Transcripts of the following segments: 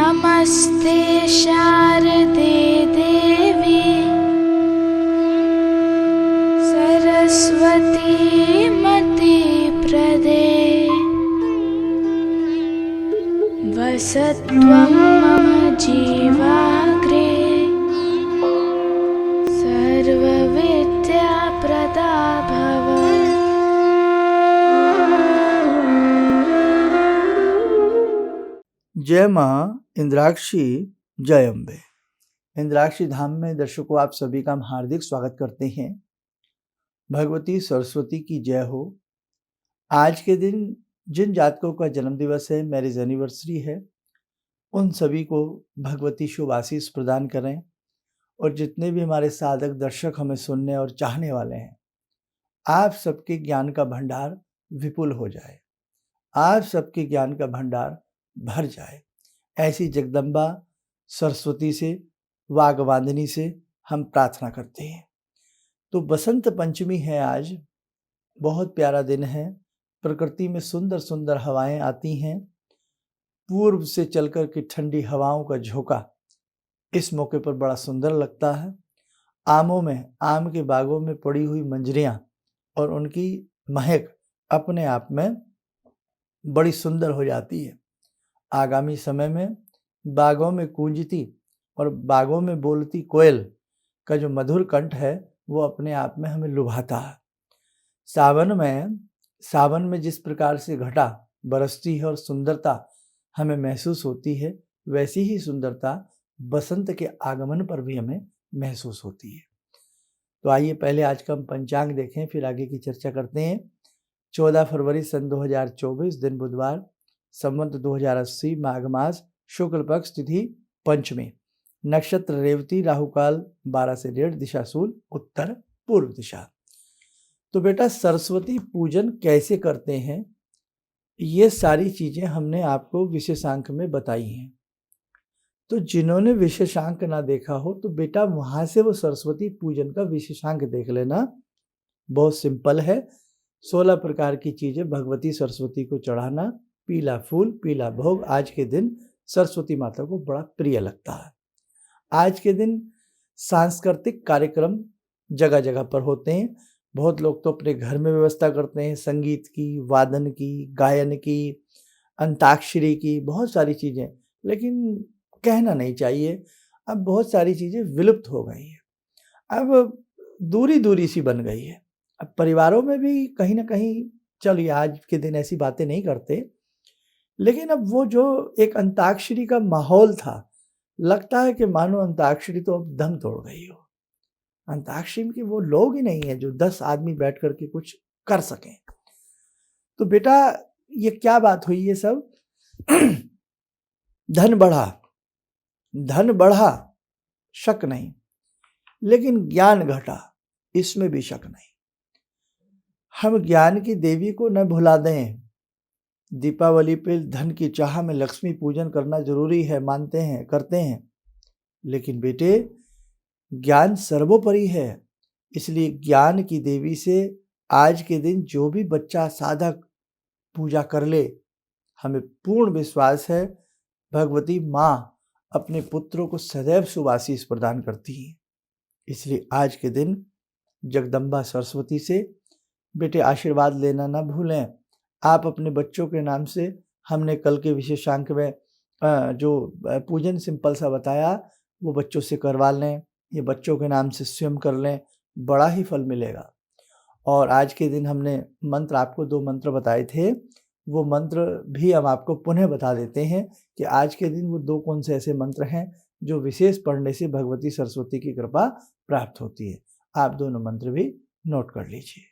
नमस्ते शारदे देवी सरस्वती मते प्रदे वसत्वं मम जीवाग्रे सर्वविद्याप्रदा भव। जय माँ इंद्राक्षी, जय अम्बे। इंद्राक्षी धाम में दर्शकों आप सभी का हम हार्दिक स्वागत करते हैं। भगवती सरस्वती की जय हो। आज के दिन जिन जातकों का जन्म दिवस है, मैरिज एनिवर्सरी है, उन सभी को भगवती शुभ आशीष प्रदान करें। और जितने भी हमारे साधक दर्शक हमें सुनने और चाहने वाले हैं, आप सबके ज्ञान का भंडार विपुल हो जाए, आप सबके ज्ञान का भंडार भर जाए, ऐसी जगदम्बा सरस्वती से, वाग्वादिनी से हम प्रार्थना करते हैं। तो बसंत पंचमी है आज, बहुत प्यारा दिन है। प्रकृति में सुंदर सुंदर हवाएं आती हैं। पूर्व से चलकर के ठंडी हवाओं का झोंका इस मौके पर बड़ा सुंदर लगता है। आम के बागों में पड़ी हुई मंजरियां और उनकी महक अपने आप में बड़ी सुंदर हो जाती है। आगामी समय में बागों में गूंजती और बागों में बोलती कोयल का जो मधुर कंठ है, वो अपने आप में हमें लुभाता है। सावन में जिस प्रकार से घटा बरसती है और सुंदरता हमें महसूस होती है, वैसी ही सुंदरता बसंत के आगमन पर भी हमें महसूस होती है। तो आइए पहले आज का हम पंचांग देखें, फिर आगे की चर्चा करते हैं। 14 फरवरी सन 2024, दिन बुधवार, संवत 2080, माघ मास, शुक्ल पक्ष, तिथि पंचमी, नक्षत्र रेवती, राहुकाल 12 से 1:30, दिशा शूल उत्तर पूर्व दिशा। तो बेटा सरस्वती पूजन कैसे करते हैं, ये सारी चीजें हमने आपको विशेषांक में बताई हैं। तो जिन्होंने विशेषांक ना देखा हो तो बेटा वहां से वो सरस्वती पूजन का विशेषांक देख लेना। बहुत सिंपल है। 16 प्रकार की चीजें भगवती सरस्वती को चढ़ाना, पीला फूल, पीला भोग आज के दिन सरस्वती माता को बड़ा प्रिय लगता है। आज के दिन सांस्कृतिक कार्यक्रम जगह जगह पर होते हैं। बहुत लोग तो अपने घर में व्यवस्था करते हैं, संगीत की, वादन की, गायन की, अंताक्षरी की, बहुत सारी चीजें। लेकिन कहना नहीं चाहिए, अब बहुत सारी चीजें विलुप्त हो गई है। अब दूरी दूरी सी बन गई है। अब परिवारों में भी कहीं ना कहीं, चलिए आज के दिन ऐसी बातें नहीं करते, लेकिन अब वो जो एक अंताक्षरी का माहौल था, लगता है कि मानो अंताक्षरी तो अब दम तोड़ गई हो। अंताक्षरी के वो लोग ही नहीं है जो 10 आदमी बैठ करके कुछ कर सकें। तो बेटा ये क्या बात हुई, ये सब धन बढ़ा शक नहीं, लेकिन ज्ञान घटा इसमें भी शक नहीं। हम ज्ञान की देवी को न भुला दें। दीपावली पे धन की चाह में लक्ष्मी पूजन करना जरूरी है, मानते हैं, करते हैं, लेकिन बेटे ज्ञान सर्वोपरि है। इसलिए ज्ञान की देवी से आज के दिन जो भी बच्चा साधक पूजा कर ले, हमें पूर्ण विश्वास है भगवती माँ अपने पुत्रों को सदैव शुभ आशीष प्रदान करती है। इसलिए आज के दिन जगदम्बा सरस्वती से बेटे आशीर्वाद लेना ना भूलें। आप अपने बच्चों के नाम से, हमने कल के विशेषांक में जो पूजन सिंपल सा बताया, वो बच्चों से करवा लें, ये बच्चों के नाम से स्वयं कर लें, बड़ा ही फल मिलेगा। और आज के दिन हमने मंत्र, आपको 2 मंत्र बताए थे, वो मंत्र भी हम आपको पुनः बता देते हैं कि आज के दिन वो 2 कौन से ऐसे मंत्र हैं जो विशेष पढ़ने से भगवती सरस्वती की कृपा प्राप्त होती है। आप दोनों मंत्र भी नोट कर लीजिए।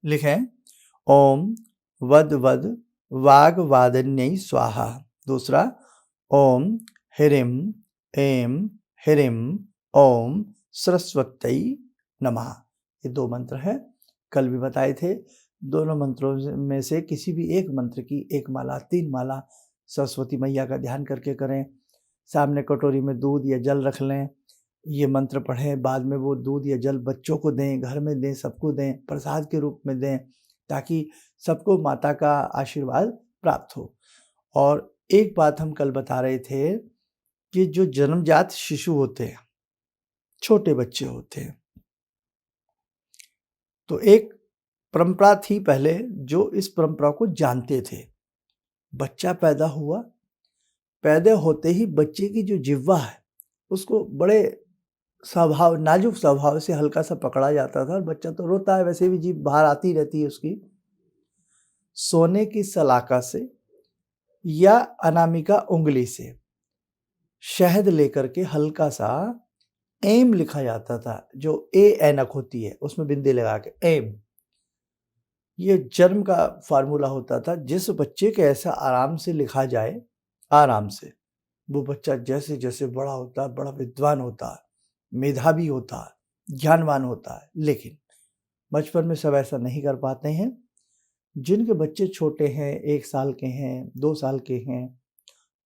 लिखें, ओम वद वद वाग्वादिन्यै स्वाहा। दूसरा, ओम ह्रीं ऐं ह्रीं ओम सरस्वत्यै नमः। ये 2 मंत्र हैं, कल भी बताए थे। दोनों मंत्रों में से किसी भी एक मंत्र की 1 माला, 3 माला सरस्वती मैया का ध्यान करके करें। सामने कटोरी में दूध या जल रख लें, ये मंत्र पढ़ें, बाद में वो दूध या जल बच्चों को दें, घर में दें, सबको दें, प्रसाद के रूप में दें, ताकि सबको माता का आशीर्वाद प्राप्त हो। और एक बात हम कल बता रहे थे कि जो जन्मजात शिशु होते हैं, छोटे बच्चे होते हैं, तो एक परंपरा थी पहले जो इस परंपरा को जानते थे। बच्चा पैदा हुआ, पैदा होते ही बच्चे की जो जिह्वा है उसको बड़े नाजुक स्वभाव से हल्का सा पकड़ा जाता था और बच्चा तो रोता है, वैसे भी जीभ बाहर आती रहती है उसकी। सोने की सलाका से या अनामिका उंगली से शहद लेकर के हल्का सा एम लिखा जाता था, जो ए ऐनक होती है उसमें बिंदी लगा के एम। ये जन्म का फार्मूला होता था। जिस बच्चे के ऐसा आराम से लिखा जाए, आराम से, वो बच्चा जैसे जैसे बड़ा होता है, बड़ा विद्वान होता है, मेधावी होता है, ज्ञानवान होता है। लेकिन बचपन में सब ऐसा नहीं कर पाते हैं। जिनके बच्चे छोटे हैं, 1 साल के हैं, 2 साल के हैं,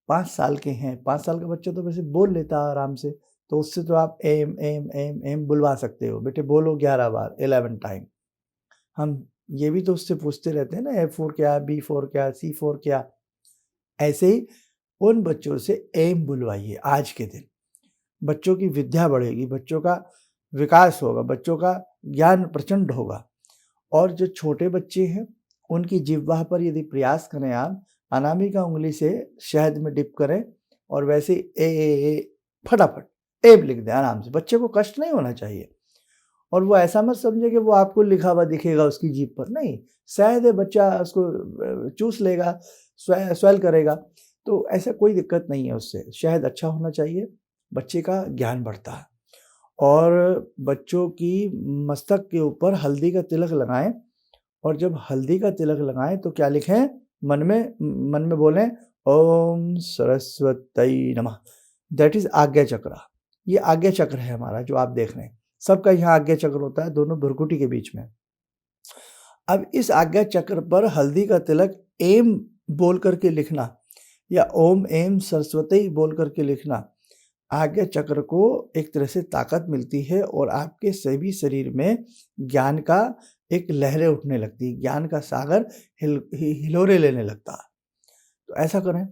5 साल के हैं, 5 साल का बच्चा तो वैसे बोल लेता है आराम से, तो उससे तो आप एम एम एम एम बुलवा सकते हो, बेटे बोलो 11 बार, 11 टाइम। हम ये भी तो उससे पूछते रहते हैं ना, A4 क्या, B4 क्या, C4 क्या। ऐसे ही उन बच्चों से एम बुलवाइए। आज के दिन बच्चों की विद्या बढ़ेगी, बच्चों का विकास होगा, बच्चों का ज्ञान प्रचंड होगा। और जो छोटे बच्चे हैं उनकी जिह्वा पर यदि प्रयास करें आप, अनामिका उंगली से शहद में डिप करें और वैसे ए फटाफट एम लिख दें आराम से। बच्चे को कष्ट नहीं होना चाहिए। और वो ऐसा मत समझे कि वो आपको लिखा हुआ दिखेगा उसकी जीभ पर, नहीं। शहद है, बच्चा उसको चूस लेगा, स्वेल करेगा, तो ऐसा कोई दिक्कत नहीं है उससे। शहद अच्छा होना चाहिए, बच्चे का ज्ञान बढ़ता है। और बच्चों की मस्तक के ऊपर हल्दी का तिलक लगाएं, और जब हल्दी का तिलक लगाएं तो क्या लिखें, मन में बोलें ओम सरस्वती नमः। दैट इज आज्ञा चक्र। ये आज्ञा चक्र है हमारा जो आप देख रहे हैं। सबका यहाँ आज्ञा चक्र होता है, दोनों भ्रुकुटी के बीच में। अब इस आज्ञा चक्र पर हल्दी का तिलक एम बोल करके लिखना या ओम एम सरस्वती बोल करके लिखना, आज्ञा चक्र को एक तरह से ताकत मिलती है और आपके सभी शरीर में ज्ञान का एक लहरें उठने लगती है, ज्ञान का सागर हिलोरे लेने लगता है। तो ऐसा करें।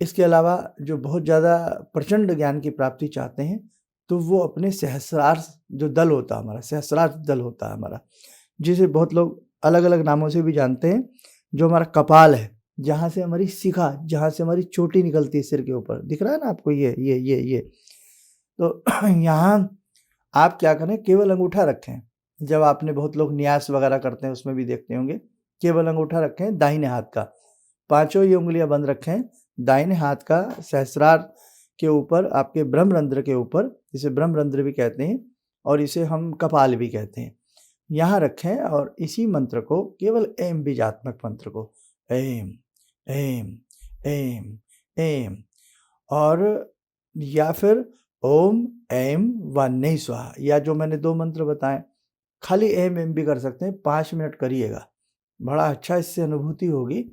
इसके अलावा जो बहुत ज़्यादा प्रचंड ज्ञान की प्राप्ति चाहते हैं तो वो अपने सहस्रार जो दल होता है हमारा, सहस्रार दल होता है हमारा, जिसे बहुत लोग अलग अलग नामों से भी जानते हैं, जो हमारा कपाल है, जहाँ से हमारी शिखा, जहाँ से हमारी चोटी निकलती है सिर के ऊपर, दिख रहा है ना आपको ये। तो यहाँ आप क्या करें, केवल अंगूठा रखें। जब आपने बहुत लोग न्यास वगैरह करते हैं उसमें भी देखते होंगे, केवल अंगूठा रखें दाहिने हाथ का, 5 ही उंगलियां बंद रखें, दाहिने हाथ का सहस्रार के ऊपर, आपके ब्रह्मरंध्र के ऊपर, इसे ब्रह्मरंध्र भी कहते हैं और इसे हम कपाल भी कहते हैं, यहाँ रखें। और इसी मंत्र को, केवल एम बीजात्मक मंत्र को, एम एम एम एम, और या फिर ओम एम वन्नी स्वाहा, या जो मैंने 2 मंत्र बताएं, खाली एम एम भी कर सकते हैं। 5 मिनट करिएगा, बड़ा अच्छा इससे अनुभूति होगी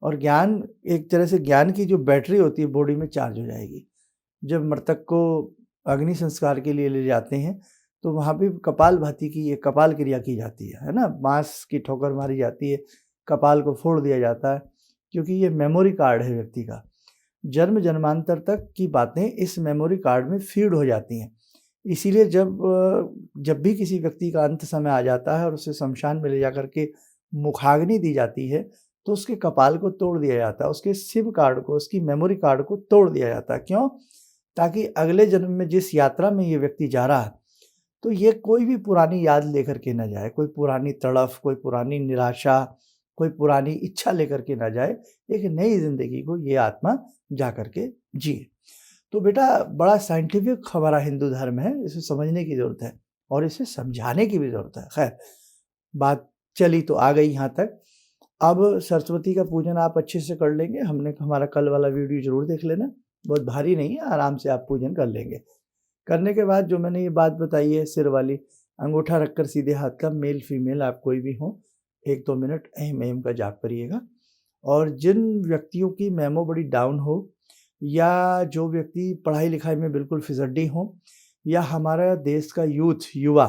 और ज्ञान, एक तरह से ज्ञान की जो बैटरी होती है बॉडी में चार्ज हो जाएगी। जब मृतक को अग्नि संस्कार के लिए ले जाते हैं तो वहाँ भी कपाल भाती की ये कपाल क्रिया की जाती है ना, बांस की ठोकर मारी जाती है, कपाल को फोड़ दिया जाता है, क्योंकि ये मेमोरी कार्ड है व्यक्ति का। जन्म जन्मांतर तक की बातें इस मेमोरी कार्ड में फीड हो जाती हैं। इसीलिए जब भी किसी व्यक्ति का अंत समय आ जाता है और उसे शमशान में ले जाकर के मुखाग्नि दी जाती है तो उसके कपाल को तोड़ दिया जाता है, उसके सिम कार्ड को, उसकी मेमोरी कार्ड को तोड़ दिया जाता है। क्यों? ताकि अगले जन्म में जिस यात्रा में ये व्यक्ति जा रहा है तो ये कोई भी पुरानी याद लेकर के ना जाए, कोई पुरानी तड़फ, कोई पुरानी निराशा, कोई पुरानी इच्छा लेकर के ना जाए। एक नई जिंदगी को ये आत्मा जा करके जिए। तो बेटा बड़ा साइंटिफिक हमारा हिंदू धर्म है, इसे समझने की ज़रूरत है और इसे समझाने की भी ज़रूरत है। खैर, बात चली तो आ गई यहाँ तक। अब सरस्वती का पूजन आप अच्छे से कर लेंगे। हमारा कल वाला वीडियो जरूर देख लेना, बहुत भारी नहीं है, आराम से आप पूजन कर लेंगे। करने के बाद जो मैंने ये बात बताई है सिर वाली, अंगूठा रखकर सीधे हाथ का, मेल फीमेल आप कोई भी हो, 1-2 मिनट एम एम का जाप करिएगा। और जिन व्यक्तियों की मेमो बड़ी डाउन हो, या जो व्यक्ति पढ़ाई लिखाई में बिल्कुल फिजड्डी हो, या हमारा देश का यूथ, युवा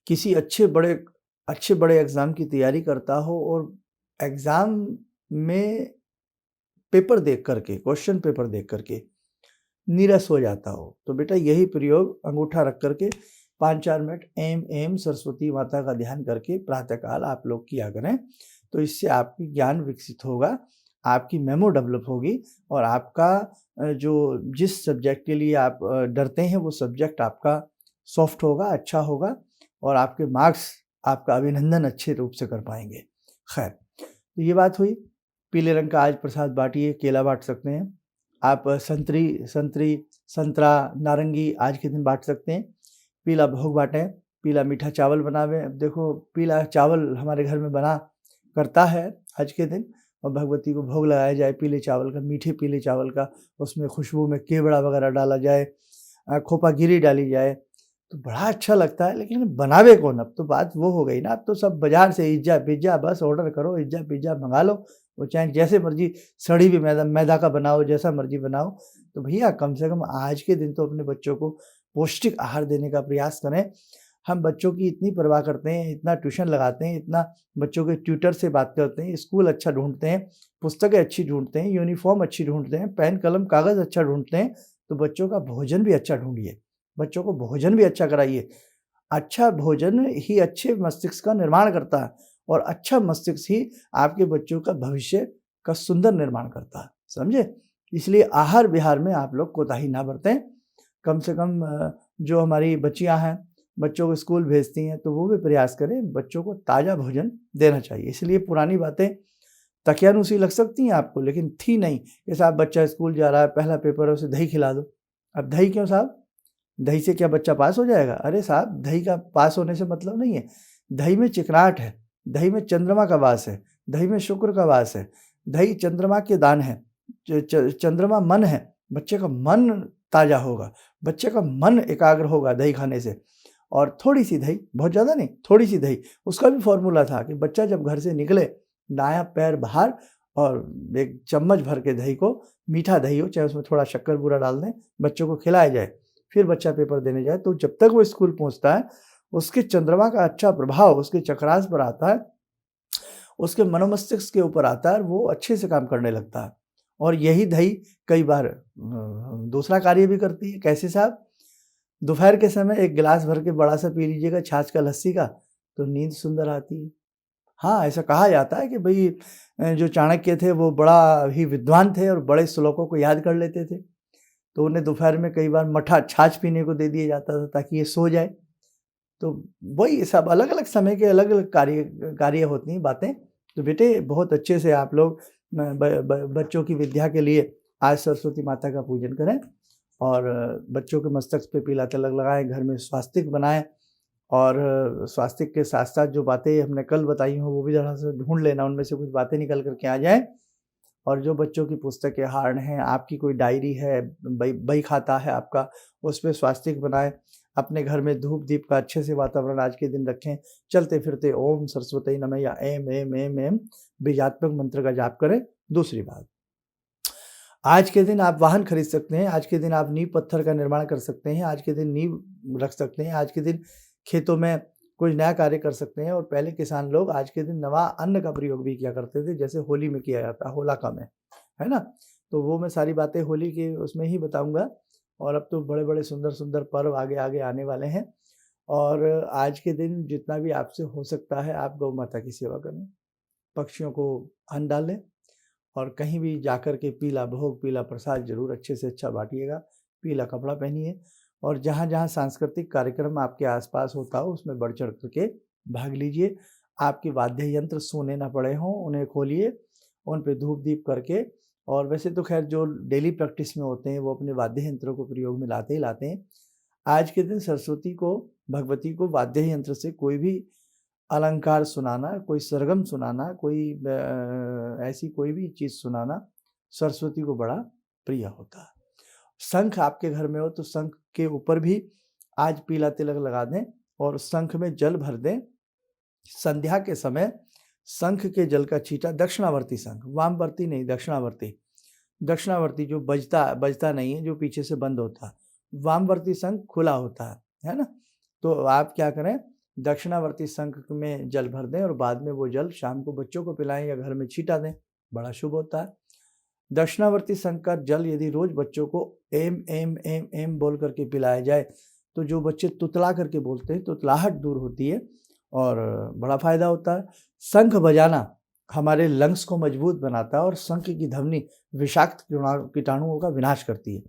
किसी अच्छे बड़े एग्ज़ाम की तैयारी करता हो और एग्ज़ाम में पेपर देख करके, क्वेश्चन पेपर देख करके नीरस हो जाता हो, तो बेटा यही प्रयोग अंगूठा रख करके 5-4 मिनट एम एम सरस्वती माता का ध्यान करके प्रातःकाल आप लोग किया करें। तो इससे आपकी ज्ञान विकसित होगा, आपकी मेमो डेवलप होगी और आपका जो जिस सब्जेक्ट के लिए आप डरते हैं वो सब्जेक्ट आपका सॉफ्ट होगा, अच्छा होगा और आपके मार्क्स आपका अभिनंदन अच्छे रूप से कर पाएंगे। खैर, तो ये बात हुई। पीले रंग का आज प्रसाद बांटिए, केला बांट सकते हैं आप, संतरी, संतरा, नारंगी आज के दिन बांट सकते हैं। पीला भोग बांटें, पीला मीठा चावल बनावें। अब देखो पीला चावल हमारे घर में बना करता है आज के दिन और भगवती को भोग लगाया जाए पीले चावल का, मीठे पीले चावल का, उसमें खुशबू में केवड़ा वगैरह डाला जाए, खोपा गिरी डाली जाए तो बड़ा अच्छा लगता है। लेकिन बनावे कौन? अब तो बात वो हो गई ना, अब तो सब बाजार से पिज्जा बस ऑर्डर करो, पिज्जा मंगा लो, वो चाहे जैसे मर्जी सड़ी भी मैदा का बनाओ, जैसा मर्जी बनाओ। तो भैया कम से कम आज के दिन तो अपने बच्चों को पौष्टिक आहार देने का प्रयास करें। हम बच्चों की इतनी परवाह करते हैं, इतना ट्यूशन लगाते हैं, इतना बच्चों के ट्यूटर से बात करते हैं, स्कूल अच्छा ढूंढते हैं, पुस्तकें अच्छी ढूंढते हैं, यूनिफॉर्म अच्छी ढूंढते हैं, पेन कलम कागज़ अच्छा ढूंढते हैं, तो बच्चों का भोजन भी अच्छा ढूंढिए, बच्चों को भोजन भी अच्छा कराइए। अच्छा भोजन ही अच्छे मस्तिष्क का निर्माण करता है और अच्छा मस्तिष्क ही आपके बच्चों का भविष्य का सुंदर निर्माण करता है, समझे? इसलिए आहार विहार में आप लोग कोताही ना बरतें। कम से कम जो हमारी बच्चियां हैं, बच्चों को स्कूल भेजती हैं, तो वो भी प्रयास करें, बच्चों को ताज़ा भोजन देना चाहिए। इसलिए पुरानी बातें तकियानुसी लग सकती हैं आपको, लेकिन थी नहीं कि साहब बच्चा स्कूल जा रहा है, पहला पेपर है, उसे दही खिला दो। अब दही क्यों साहब? दही से क्या बच्चा पास हो जाएगा? अरे साहब, दही का पास होने से मतलब नहीं है। दही में चिकनाहट है, दही में चंद्रमा का वास है, दही में शुक्र का वास है, दही चंद्रमा के दान है, चंद्रमा मन है, बच्चे का मन ताज़ा होगा, बच्चे का मन एकाग्र होगा दही खाने से। और थोड़ी सी दही, बहुत ज़्यादा नहीं, थोड़ी सी दही, उसका भी फॉर्मूला था कि बच्चा जब घर से निकले, दायां पैर बाहर और एक चम्मच भर के दही को, मीठा दही हो, चाहे उसमें थोड़ा शक्कर बूरा डाल दें, बच्चों को खिलाया जाए, फिर बच्चा पेपर देने जाए। तो जब तक वो स्कूल पहुंचता है, उसके चंद्रमा का अच्छा प्रभाव उसके चक्रास पर आता है, उसके मनोमस्तिष्क के ऊपर आता है, वो अच्छे से काम करने लगता है। और यही दही कई बार दूसरा कार्य भी करती है। कैसे साहब? दोपहर के समय एक गिलास भर के बड़ा सा पी लीजिएगा छाछ का, लस्सी का, तो नींद सुंदर आती है। हाँ, ऐसा कहा जाता है कि भाई जो चाणक्य थे वो बड़ा ही विद्वान थे और बड़े श्लोकों को याद कर लेते थे, तो उन्हें दोपहर में कई बार मट्ठा छाछ पीने को दे दिया जाता था ताकि ये सो जाए। तो वही सब अलग-अलग समय के अलग-अलग कार्य होती हैं बातें। तो बेटे बहुत अच्छे से आप लोग बच्चों की विद्या के लिए आज सरस्वती माता का पूजन करें और बच्चों के मस्तक पे पीला तिलक लगाएं, घर में स्वास्तिक बनाएं और स्वास्तिक के साथ साथ जो बातें हमने कल बताई हों वो भी ज़रा सा ढूंढ लेना, उनमें से कुछ बातें निकल करके आ जाएँ। और जो बच्चों की पुस्तकें हार्ड हैं, आपकी कोई डायरी है, बही खाता है आपका, उस पे स्वास्तिक बनाएं। अपने घर में धूप दीप का अच्छे से वातावरण आज के दिन रखें। चलते फिरते ओम सरस्वती नमः या एम एम एम एम बीजात्मक मंत्र का जाप करें। दूसरी बात, आज के दिन आप वाहन खरीद सकते हैं, आज के दिन आप नींव पत्थर का निर्माण कर सकते हैं, आज के दिन नींव रख सकते हैं, आज के दिन खेतों में कुछ नया कार्य कर सकते हैं। और पहले किसान लोग आज के दिन नवा अन्न का प्रयोग भी किया करते थे, जैसे होली में किया जाता है, होलिका में, है ना? तो वो मैं सारी बातें होली के उसमें ही बताऊंगा। और अब तो बड़े बड़े सुंदर सुंदर पर्व आगे आगे आने वाले हैं। और आज के दिन जितना भी आपसे हो सकता है आप गौ माता की सेवा करें, पक्षियों को अन्न डालें और कहीं भी जाकर के पीला भोग, पीला प्रसाद जरूर अच्छे से अच्छा बांटिएगा, पीला कपड़ा पहनिए और जहाँ जहाँ सांस्कृतिक कार्यक्रम आपके आसपास होता हो उसमें बढ़ चढ़ करके भाग लीजिए। आपके वाद्य यंत्र सोने ना पड़े हों, उन्हें खोलिए, उन पे धूप दीप करके। और वैसे तो खैर जो डेली प्रैक्टिस में होते हैं वो अपने वाद्य यंत्रों को प्रयोग में लाते ही लाते हैं। आज के दिन सरस्वती को, भगवती को वाद्य यंत्र से कोई भी अलंकार सुनाना, कोई सरगम सुनाना, कोई ऐसी कोई भी चीज़ सुनाना सरस्वती को बड़ा प्रिय होता है। शंख आपके घर में हो तो शंख के ऊपर भी आज पीला तिलक लगा दें और शंख में जल भर दें। संध्या के समय शंख के जल का छींटा, दक्षिणावर्ती शंख, वामवर्ती नहीं, दक्षिणावर्ती, दक्षिणावर्ती जो बजता नहीं है, जो पीछे से बंद होता है, वामवर्ती शंख खुला होता है ना? तो आप क्या करें, दक्षिणावर्ती शंख में जल भर दें और बाद में वो जल शाम को बच्चों को पिलाएं या घर में छींटा दें, बड़ा शुभ होता है। दक्षिणावर्ती संघ का जल यदि रोज बच्चों को एम एम एम एम बोल करके पिलाया जाए तो जो बच्चे तुतला करके बोलते हैं तुतलाहट दूर होती है और बड़ा फायदा होता है। शंख बजाना हमारे लंग्स को मजबूत बनाता है और शंख की ध्वनि विषाक्त कीटाणुओं का विनाश करती है।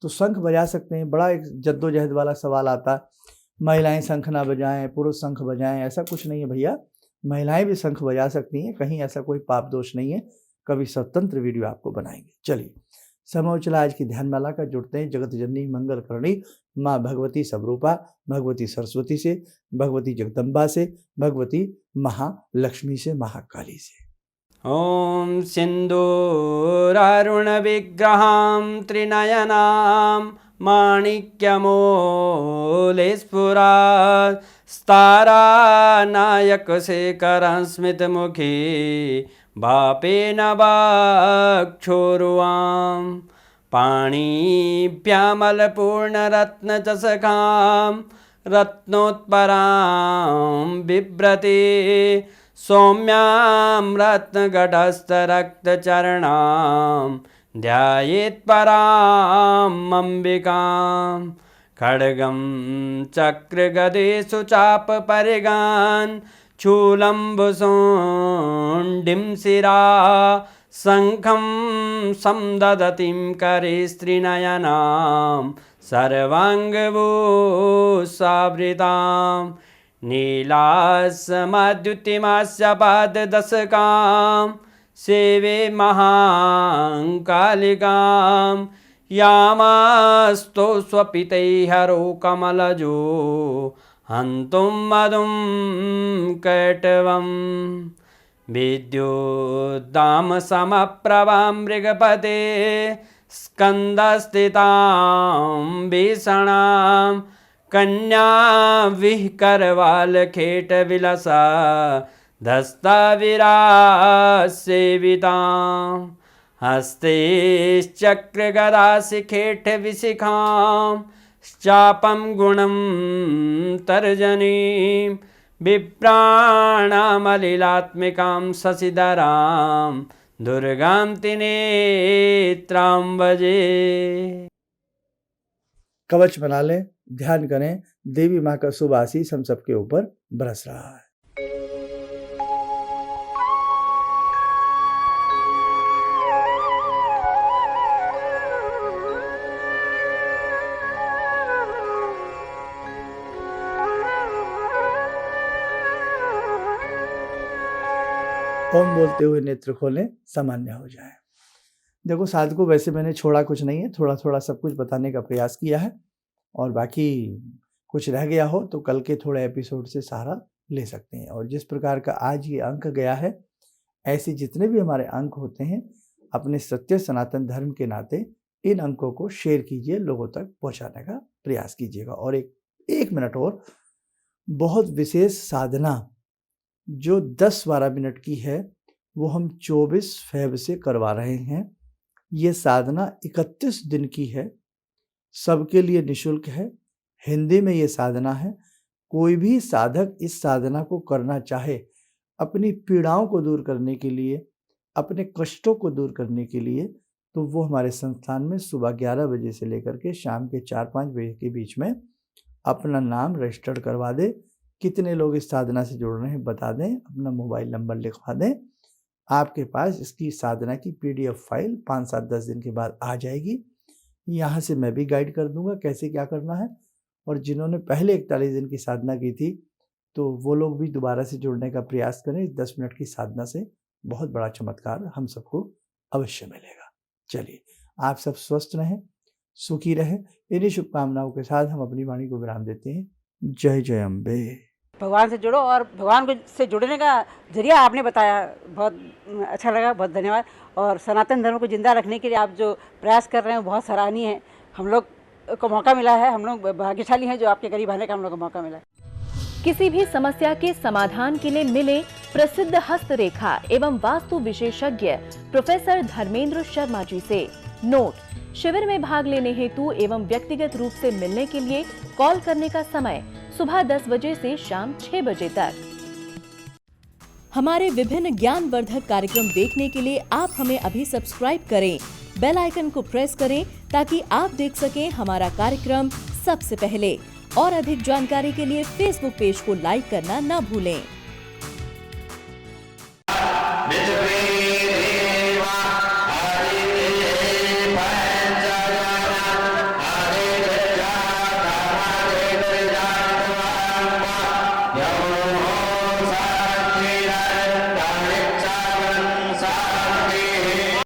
तो शंख बजा सकते हैं। बड़ा एक जद्दोजहद वाला सवाल आता है, महिलाएं शंख ना बजाएं, पुरुष शंख बजाएं, ऐसा कुछ नहीं है भैया। महिलाएं भी शंख बजा सकती हैं, कहीं ऐसा कोई पाप दोष नहीं है। कभी स्वतंत्र वीडियो आपको बनाएंगे। चलिए समय हो चला आज की ध्यान माला का। जुड़ते हैं जगत जननी मंगल करणी माँ भगवती सबरूपा, भगवती सरस्वती से, भगवती जगदम्बा से, भगवती महालक्ष्मी से, महाकाली से। ॐ सिन्दूरारुणविग्रहां त्रिनयनां माणिक्यमूलस्फुरात् स्तारानायकशेखरं स्मितमुखी वापेन वाक्षोरुवां पाणिभ्यामलपूर्णरत्नचषकां रत्नोत्परां बिभ्रति सौम्यां रत्नघटस्थरक्तचरणां ध्यायेत्पराम् अम्बिकां खड्गं चक्रगदेषु चापपरिगान् शूलम्बुशुण्डिं शिरा शङ्खं संदधतीं करे स्त्रीनयनां सर्वाङ्गभूषावृतां नीलासमद्युतिमास्य पाददशकां सेवे महाकालिकां यामास्तो स्वपितैर्हरो कमलजो हन्तुं मधुं कैटवं विद्युद्दामसमप्रभां मृगपते स्कन्दस्थितां भीषणां कन्या विहकरवालखेटविलसा धस्ताविरासेवितां हस्तैश्चक्रगदाशिखेटविशिखां चापं गुणं तर्जनीं विप्राणामलिलात्मिकां शशिधरां दुर्गां त्रिनेत्रां भजे। कवच बना लें, ध्यान करें, देवी माँ का शुभ आशीष हम सबके ऊपर बरस रहा है। ओम बोलते हुए नेत्र खोलें, सामान्य हो जाए। देखो साधकों, वैसे मैंने छोड़ा कुछ नहीं है, थोड़ा थोड़ा सब कुछ बताने का प्रयास किया है और बाकी कुछ रह गया हो तो कल के थोड़े एपिसोड से सहारा ले सकते हैं। और जिस प्रकार का आज ये अंक गया है, ऐसे जितने भी हमारे अंक होते हैं, अपने सत्य सनातन धर्म के नाते इन अंकों को शेयर कीजिए, लोगों तक पहुंचाने का प्रयास कीजिएगा। और एक मिनट और, बहुत विशेष साधना जो 10-12 मिनट की है वो हम 24 फ़रवरी से करवा रहे हैं। ये साधना 31 दिन की है, सबके लिए निःशुल्क है, हिंदी में ये साधना है। कोई भी साधक इस साधना को करना चाहे, अपनी पीड़ाओं को दूर करने के लिए, अपने कष्टों को दूर करने के लिए, तो वो हमारे संस्थान में सुबह 11 बजे से लेकर के शाम के 4-5 बजे के बीच में अपना नाम रजिस्टर्ड करवा दे। कितने लोग इस साधना से जुड़ रहे हैं बता दें, अपना मोबाइल नंबर लिखवा दें। आपके पास इसकी साधना की PDF फाइल 5-7-10 दिन के बाद आ जाएगी। यहाँ से मैं भी गाइड कर दूंगा कैसे क्या करना है। और जिन्होंने पहले 41 दिन की साधना की थी तो वो लोग भी दोबारा से जुड़ने का प्रयास करें। 10 मिनट की साधना से बहुत बड़ा चमत्कार हम सबको अवश्य मिलेगा। चलिए, आप सब स्वस्थ रहें, सुखी रहें। इन्हीं शुभकामनाओं के साथ हम अपनी वाणी को विराम देते हैं। जय जय अम्बे। भगवान से जुड़ो और भगवान को से जुड़ने का जरिया आपने बताया, बहुत अच्छा लगा, बहुत धन्यवाद। और सनातन धर्म को जिंदा रखने के लिए आप जो प्रयास कर रहे हैं बहुत सराहनीय है। हम लोग को मौका मिला है, हम लोग भाग्यशाली हैं जो आपके करीब आने का हम लोग को मौका मिला है। किसी भी समस्या के समाधान के लिए मिले प्रसिद्ध हस्तरेखा एवं वास्तु विशेषज्ञ प्रोफेसर धर्मेंद्र शर्मा जी से। नोट: शिविर में भाग लेने हेतु एवं व्यक्तिगत रूप से मिलने के लिए कॉल करने का समय सुबह 10 बजे से शाम 6 बजे तक। हमारे विभिन्न ज्ञानवर्धक कार्यक्रम देखने के लिए आप हमें अभी सब्सक्राइब करें, बेल आइकन को प्रेस करें ताकि आप देख सकें हमारा कार्यक्रम सबसे पहले। और अधिक जानकारी के लिए फेसबुक पेज को लाइक करना न भूलें।